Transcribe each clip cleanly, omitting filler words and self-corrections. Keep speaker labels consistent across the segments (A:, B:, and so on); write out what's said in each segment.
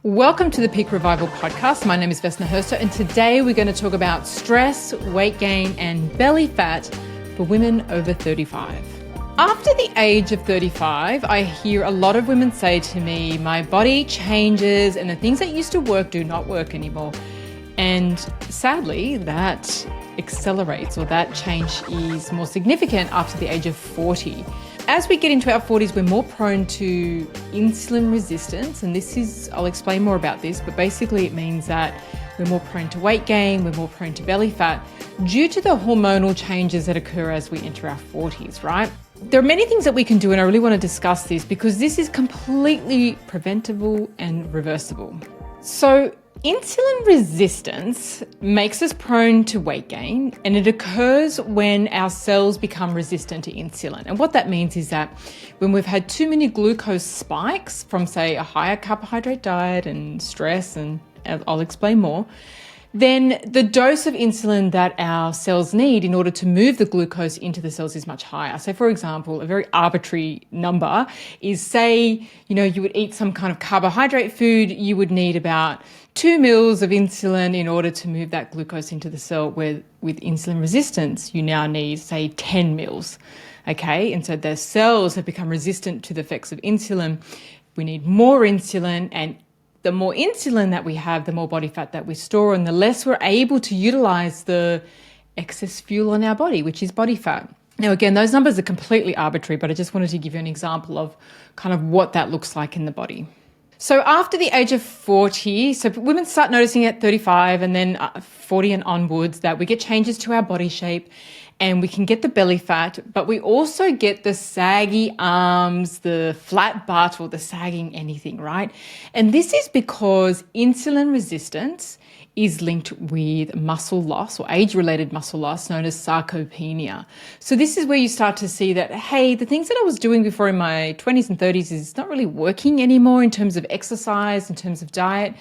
A: Welcome to the Peak Revival podcast. My name is Vesna Herster, and today we're going to talk about stress, weight gain, and belly fat for women over 35. After the age of 35, I hear a lot of women say to me, my body changes and the things that used to work do not work anymore. And sadly, that accelerates, or that change is more significant after the age of 40. As we get into our 40s, we're more prone to insulin resistance. And I'll explain more about this, but basically it means that we're more prone to weight gain, we're more prone to belly fat due to the hormonal changes that occur as we enter our 40s, right? There are many things that we can do, and I really want to discuss this because this is completely preventable and reversible. So insulin resistance makes us prone to weight gain, and it occurs when our cells become resistant to insulin. And what that means is that when we've had too many glucose spikes from, say, a higher carbohydrate diet and stress, and I'll explain more, then the dose of insulin that our cells need in order to move the glucose into the cells is much higher. So for example, a very arbitrary number is, say, you would eat some kind of carbohydrate food, you would need about 2 mils of insulin in order to move that glucose into the cell, where with insulin resistance, you now need, say, 10 mils. Okay, and so the cells have become resistant to the effects of insulin. We need more insulin, and the more insulin that we have, the more body fat that we store, and the less we're able to utilize the excess fuel in our body, which is body fat. Now, again, those numbers are completely arbitrary, but I just wanted to give you an example of kind of what that looks like in the body. So after the age of 40, so women start noticing at 35 and then 40 and onwards that we get changes to our body shape, and we can get the belly fat, but we also get the saggy arms, the flat butt, or the sagging anything, right? And this is because insulin resistance is linked with muscle loss, or age-related muscle loss, known as sarcopenia. So this is where you start to see that, hey, the things that I was doing before in my 20s and 30s is not really working anymore in terms of exercise, in terms of diet.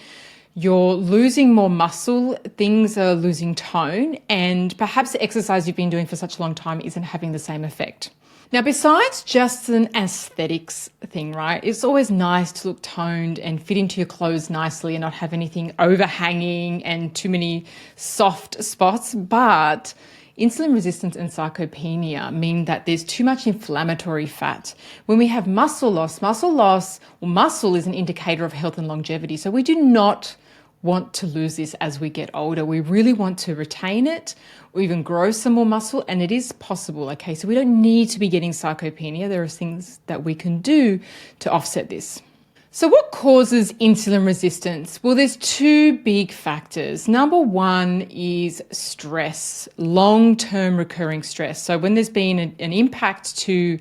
A: You're losing more muscle, things are losing tone, and perhaps the exercise you've been doing for such a long time isn't having the same effect. Now, besides just an aesthetics thing, right, it's always nice to look toned and fit into your clothes nicely and not have anything overhanging and too many soft spots, but insulin resistance and sarcopenia mean that there's too much inflammatory fat. When we have muscle loss, or muscle is an indicator of health and longevity. So we do not want to lose this as we get older. We really want to retain it or even grow some more muscle, and it is possible, okay? So we don't need to be getting sarcopenia. There are things that we can do to offset this. So what causes insulin resistance? Well, there's two big factors. Number one is stress, long-term recurring stress. So when there's been an impact to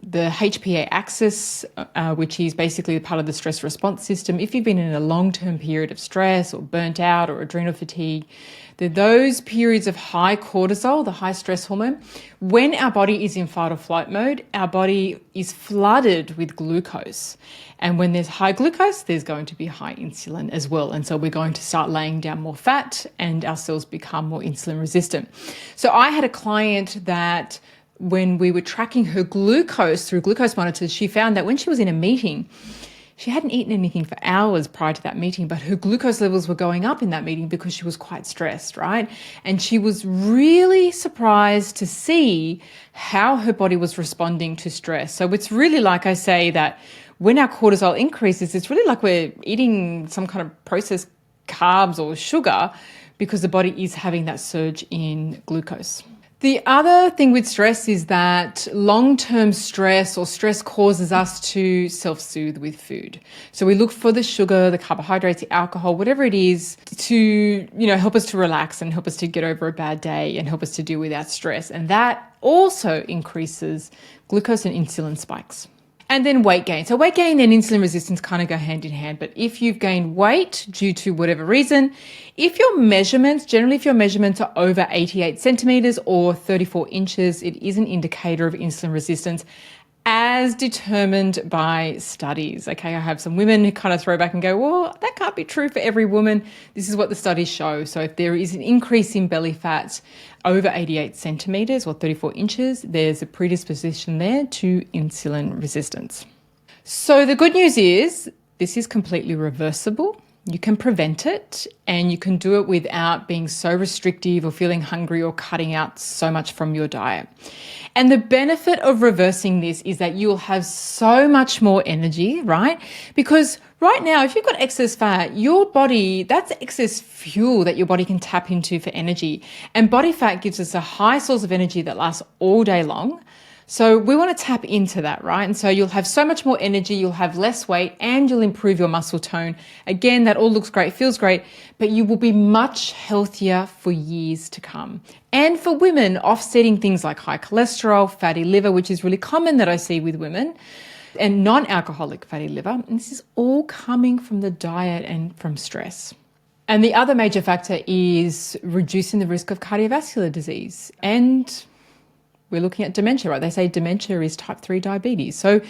A: the HPA axis, which is basically part of the stress response system, if you've been in a long-term period of stress or burnt out or adrenal fatigue, those periods of high cortisol, the high stress hormone, when our body is in fight or flight mode, our body is flooded with glucose. And when there's high glucose, there's going to be high insulin as well. And so we're going to start laying down more fat and our cells become more insulin resistant. So I had a client that when we were tracking her glucose through glucose monitors, she found that when she was in a meeting, she hadn't eaten anything for hours prior to that meeting, but her glucose levels were going up in that meeting because she was quite stressed, right? And she was really surprised to see how her body was responding to stress. So it's really like I say that when our cortisol increases, it's really like we're eating some kind of processed carbs or sugar because the body is having that surge in glucose. The other thing with stress is that long-term stress or stress causes us to self-soothe with food. So we look for the sugar, the carbohydrates, the alcohol, whatever it is to, help us to relax and help us to get over a bad day and help us to deal with our stress. And that also increases glucose and insulin spikes. And then weight gain. So weight gain and insulin resistance kind of go hand in hand. But if you've gained weight due to whatever reason, if your measurements are over 88 centimeters or 34 inches, it is an indicator of insulin resistance as determined by studies. Okay, I have some women who kind of throw back and go, well, that can't be true for every woman. This is what the studies show. So if there is an increase in belly fat over 88 centimeters or 34 inches, there's a predisposition there to insulin resistance. So the good news is This is completely reversible. You can prevent it, and you can do it without being so restrictive or feeling hungry or cutting out so much from your diet. And the benefit of reversing this is that you'll have so much more energy, right? Because right now, if you've got excess fat, your body, that's excess fuel that your body can tap into for energy. And body fat gives us a high source of energy that lasts all day long. So we want to tap into that, right? And so you'll have so much more energy, you'll have less weight, and you'll improve your muscle tone. Again, that all looks great, feels great, but you will be much healthier for years to come. And for women, offsetting things like high cholesterol, fatty liver, which is really common that I see with women, and non-alcoholic fatty liver. And this is all coming from the diet and from stress. And the other major factor is reducing the risk of cardiovascular disease. And we're looking at dementia, right? They say dementia is type 3 diabetes. So,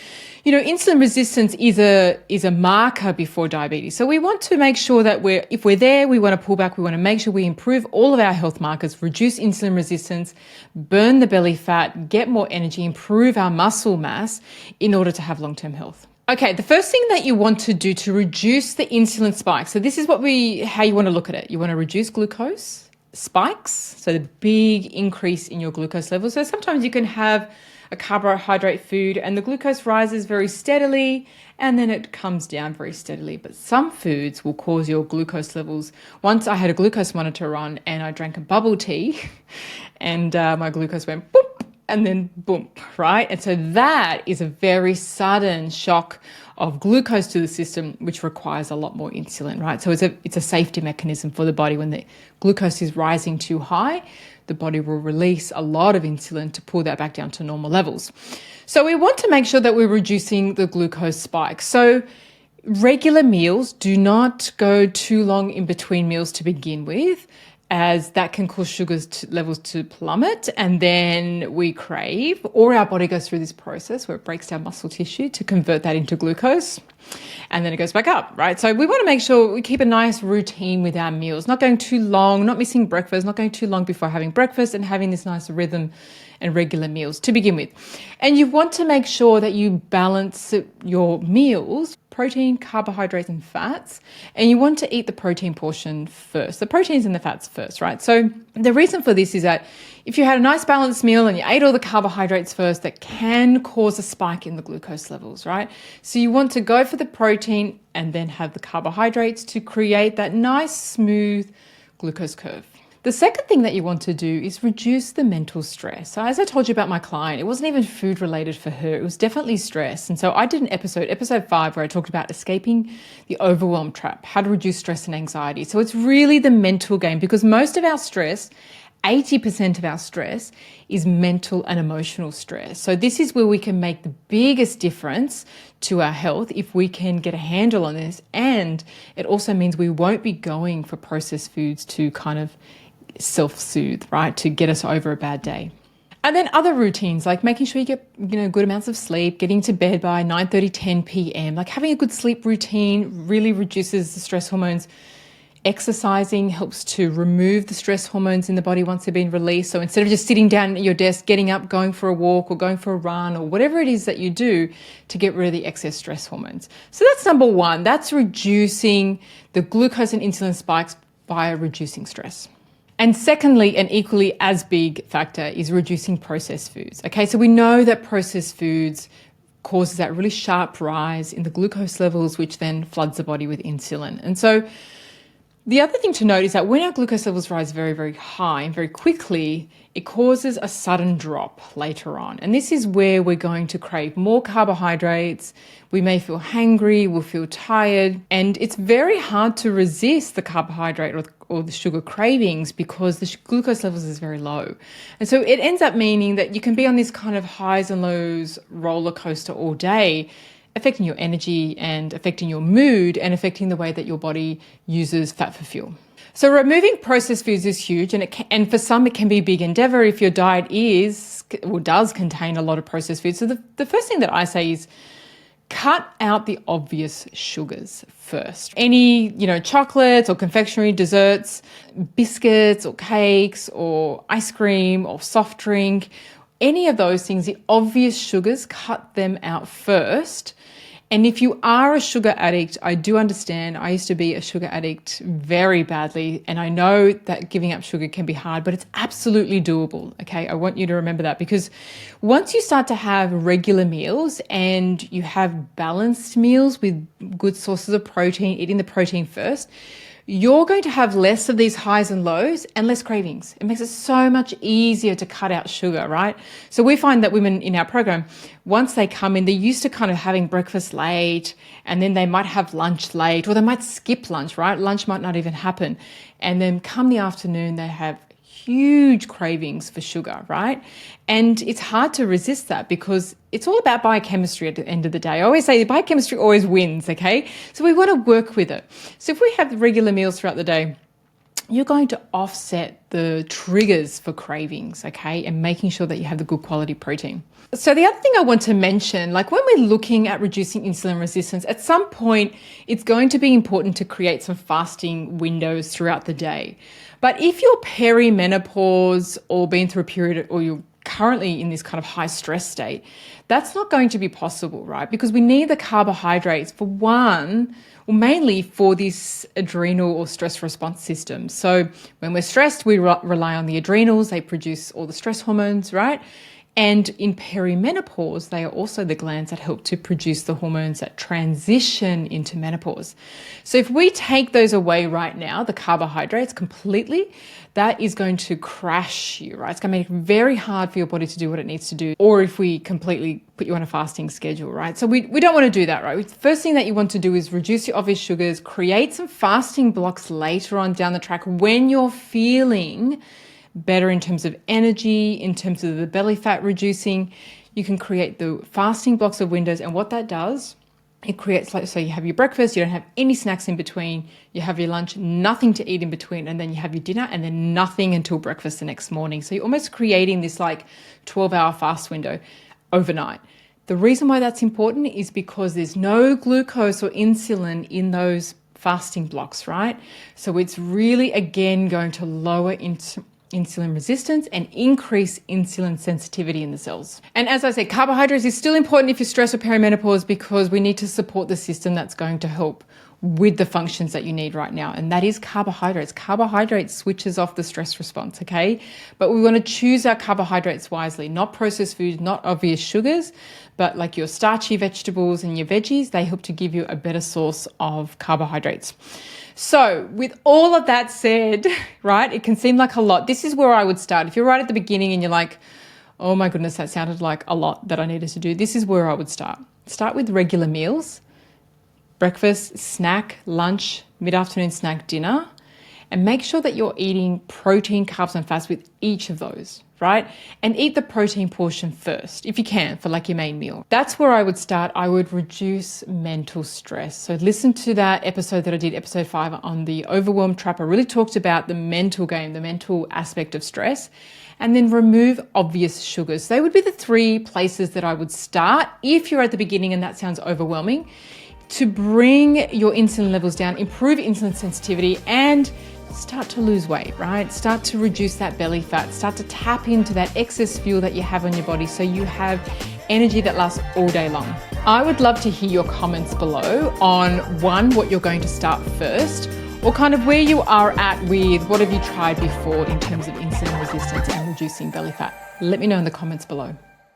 A: insulin resistance is a marker before diabetes. So we want to make sure that if we're there, we want to pull back. We want to make sure we improve all of our health markers, reduce insulin resistance, burn the belly fat, get more energy, improve our muscle mass in order to have long-term health. Okay, the first thing that you want to do to reduce the insulin spike. So this is how you want to look at it. You want to reduce glucose spikes, so the big increase in your glucose levels. So sometimes you can have a carbohydrate food and the glucose rises very steadily and then it comes down very steadily. But some foods will cause your glucose levels. Once I had a glucose monitor on and I drank a bubble tea and my glucose went boop and then boom, right? And so that is a very sudden shock of glucose to the system, which requires a lot more insulin, right? So it's a safety mechanism for the body. When the glucose is rising too high, the body will release a lot of insulin to pull that back down to normal levels. So we want to make sure that we're reducing the glucose spike. So regular meals, do not go too long in between meals to begin with, as that can cause levels to plummet, and then we crave, or our body goes through this process where it breaks down muscle tissue to convert that into glucose, and then it goes back up, right? So we want to make sure we keep a nice routine with our meals, not going too long, not missing breakfast, not going too long before having breakfast, and having this nice rhythm and regular meals to begin with. And you want to make sure that you balance your meals, protein, carbohydrates, and fats, and you want to eat the protein portion first, the proteins and the fats first, right? So the reason for this is that if you had a nice balanced meal and you ate all the carbohydrates first, that can cause a spike in the glucose levels, right? So you want to go for the protein and then have the carbohydrates to create that nice, smooth glucose curve. The second thing that you want to do is reduce the mental stress. So as I told you about my client, it wasn't even food related for her. It was definitely stress. And so I did an episode 5, where I talked about escaping the overwhelm trap, how to reduce stress and anxiety. So it's really the mental game, because most of our stress, 80% of our stress, is mental and emotional stress. So this is where we can make the biggest difference to our health if we can get a handle on this. And it also means we won't be going for processed foods to kind of self-soothe, right, to get us over a bad day. And then other routines, like making sure you get good amounts of sleep, getting to bed by 9:30, 10 p.m. Like having a good sleep routine really reduces the stress hormones. Exercising helps to remove the stress hormones in the body once they've been released. So instead of just sitting down at your desk, getting up, going for a walk or going for a run or whatever it is that you do to get rid of the excess stress hormones. So that's number one. That's reducing the glucose and insulin spikes by reducing stress. And secondly, an equally as big factor is reducing processed foods. Okay, so we know that processed foods causes that really sharp rise in the glucose levels, which then floods the body with insulin. And so the other thing to note is that when our glucose levels rise very, very high and very quickly, it causes a sudden drop later on. And this is where we're going to crave more carbohydrates. We may feel hangry, we'll feel tired, and it's very hard to resist the carbohydrate or the sugar cravings because the glucose levels is very low. And so it ends up meaning that you can be on this kind of highs and lows roller coaster all day, affecting your energy and affecting your mood and affecting the way that your body uses fat for fuel. So removing processed foods is huge, and for some it can be a big endeavor if your diet does contain a lot of processed foods. So the first thing that I say is cut out the obvious sugars first. Any, chocolates or confectionery, desserts, biscuits or cakes or ice cream or soft drink, any of those things, the obvious sugars, cut them out first. And if you are a sugar addict, I do understand. I used to be a sugar addict very badly. And I know that giving up sugar can be hard, but it's absolutely doable. Okay. I want you to remember that, because once you start to have regular meals and you have balanced meals with good sources of protein, eating the protein first, you're going to have less of these highs and lows and less cravings. It makes it so much easier to cut out sugar, right? So we find that women in our program, once they come in, they're used to kind of having breakfast late, and then they might have lunch late, or they might skip lunch, right? Lunch might not even happen. And then come the afternoon, they have huge cravings for sugar, right? And it's hard to resist that, because it's all about biochemistry at the end of the day. I always say biochemistry always wins, okay? So we want to work with it. So if we have regular meals throughout the day, you're going to offset the triggers for cravings, okay? And making sure that you have the good quality protein. So the other thing I want to mention, like when we're looking at reducing insulin resistance, at some point, it's going to be important to create some fasting windows throughout the day. But if you're perimenopause or been through a period, or you're currently in this kind of high stress state, that's not going to be possible, right? Because we need the carbohydrates for one, or mainly for this adrenal or stress response system. So when we're stressed, we rely on the adrenals. They produce all the stress hormones, right? And in perimenopause, they are also the glands that help to produce the hormones that transition into menopause. So if we take those away right now, the carbohydrates completely, that is going to crash you, right? It's going to make it very hard for your body to do what it needs to do. Or if we completely put you on a fasting schedule, right? So we don't want to do that, right? The first thing that you want to do is reduce your obvious sugars, create some fasting blocks later on down the track when you're feeling better in terms of energy, in terms of the belly fat reducing. You can create the fasting blocks of windows, and what that does, it creates, like, so you have your breakfast, you don't have any snacks in between, you have your lunch, nothing to eat in between, and then you have your dinner, and then nothing until breakfast the next morning. So you're almost creating this like 12-hour fast window overnight. The reason why that's important is because there's no glucose or insulin in those fasting blocks, right? So it's really, again, going to lower insulin resistance and increase insulin sensitivity in the cells. And as I said, carbohydrates is still important if you're stressed or perimenopause, because we need to support the system that's going to help with the functions that you need right now. And that is carbohydrates. Carbohydrates switches off the stress response, okay? But we want to choose our carbohydrates wisely, not processed foods, not obvious sugars, but like your starchy vegetables and your veggies, they help to give you a better source of carbohydrates. So with all of that said, right, it can seem like a lot. This is where I would start. If you're right at the beginning and you're like, oh my goodness, that sounded like a lot that I needed to do, this is where I would start. Start with regular meals, breakfast, snack, lunch, mid-afternoon snack, dinner, and make sure that you're eating protein, carbs, and fats with each of those, right? And eat the protein portion first, if you can, for like your main meal. That's where I would start. I would reduce mental stress. So listen to that episode that I did, episode 5 on the overwhelm trap. I really talked about the mental game, the mental aspect of stress, and then remove obvious sugars. They would be the 3 places that I would start if you're at the beginning and that sounds overwhelming, to bring your insulin levels down, improve insulin sensitivity, and start to lose weight, right? Start to reduce that belly fat, start to tap into that excess fuel that you have on your body so you have energy that lasts all day long. I would love to hear your comments below on what you're going to start first, or kind of where you are at with what have you tried before in terms of insulin resistance and reducing belly fat. Let me know in the comments below.